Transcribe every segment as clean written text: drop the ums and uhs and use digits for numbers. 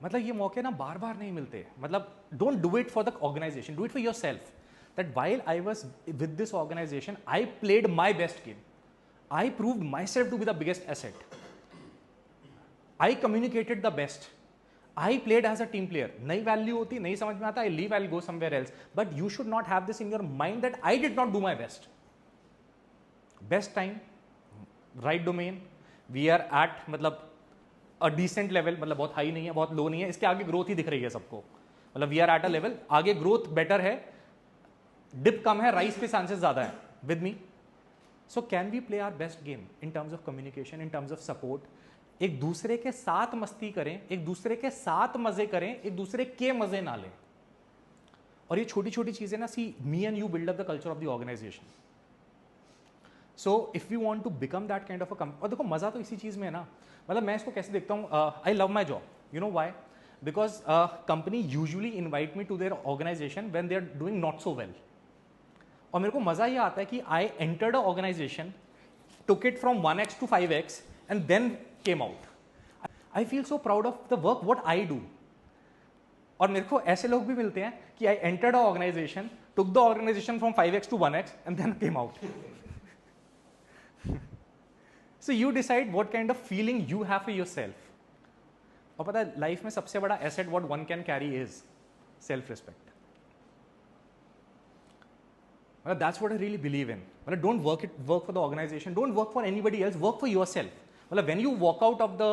मतलब ये मौके ना बार बार नहीं मिलते. मतलब don't do it for the organisation, do it for yourself. That while I was with this organisation I played my best game. I proved myself to be the biggest asset. I communicated the best. I played as a team player. नई value होती, नहीं समझ में आता, I leave, I'll go somewhere else. But you should not have this in your mind that I did not do my best. Best time, right domain, we are at मतलब a decent level, मतलब बहुत high नहीं है, बहुत लो नहीं है, इसके आगे ग्रोथ ही दिख रही है सबको. मतलब we are at a level, आगे ग्रोथ बेटर है, डिप कम है, राइस पे चांसेस ज्यादा है. With me. So can we play our best game in terms of communication, in terms of support? एक दूसरे के साथ मस्ती करें, एक दूसरे के साथ मजे करें, एक दूसरे के मजे ना लें. और ये छोटी छोटी चीजें ना, see me and you build up the culture of the organisation. So if you want to become that kind of a company, और देखो मजा तो इसी चीज में है ना. मतलब मैं इसको कैसे देखता हूँ, I love my job. You know why? Because company usually invite me to their organisation when they are doing not so well. और मेरे को मजा ये आता है कि I entered a organisation, took it from 1x to 5x and then came out. I feel so proud of the work what I do. और मेरे को ऐसे लोग भी मिलते हैं कि I entered a organization, took the organization from 5x to 1x and then came out. So you decide what kind of feeling you have for yourself. और पता है लाइफ में सबसे बड़ा asset what one can carry is self respect. That's what I really believe in. Don't work for the organization, don't work for anybody else, work for yourself. When you walk out of the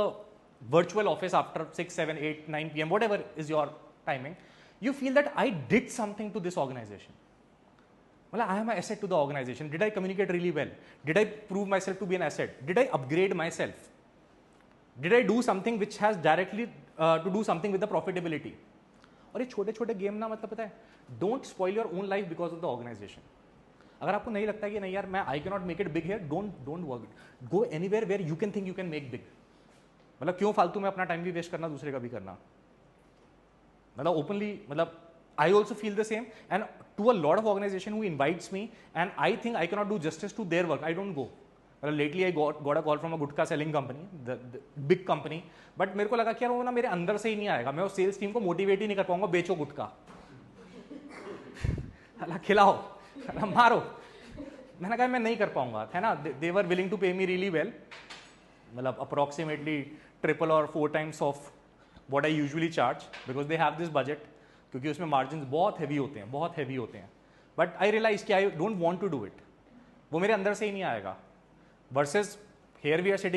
virtual office after 6, 7, 8, 9 p.m., whatever is your timing, you feel that I did something to this organization. I am an asset to the organization. Did I communicate really well? Did I prove myself to be an asset? Did I upgrade myself? Did I do something which has directly to do something with the profitability? और ये छोटे छोटे game ना, मतलब पता है, don't spoil your own life because of the organization. अगर आपको नहीं लगता कि नहीं यार मैं I can not make it big here, don't work it. Go anywhere where you can think you can make big. मतलब क्यों फालतू में अपना टाइम भी वेस्ट करना, दूसरे का भी करना. मतलब ओपनली, मतलब I also feel the same. And to a lot of organisation who invites me and I think I can not do justice to their work, I don't go. मतलब lately I got a call from a gutka selling company, the big company. But मेरे को लगा कि यार वो ना मेरे अंदर से ही नहीं आएगा, मैं उस सेल्स टीम को मोटिवेट ही नहीं कर पाऊंगा. बेचो गुटका, खिलाओ, मारो. मैंने कहा मैं नहीं कर पाऊंगा, है ना. दे वर विलिंग टू पे मी रियली वेल, मतलब अप्रोक्सीमेटली ट्रिपल और 4 times of what I usually charge, because they have this budget, क्योंकि उसमें मार्जिन बहुत हैवी होते हैं, बहुत हैवी होते हैं. बट आई रियलाइज कि I don't want to do it, वो मेरे अंदर से ही नहीं आएगा. Versus here we are sitting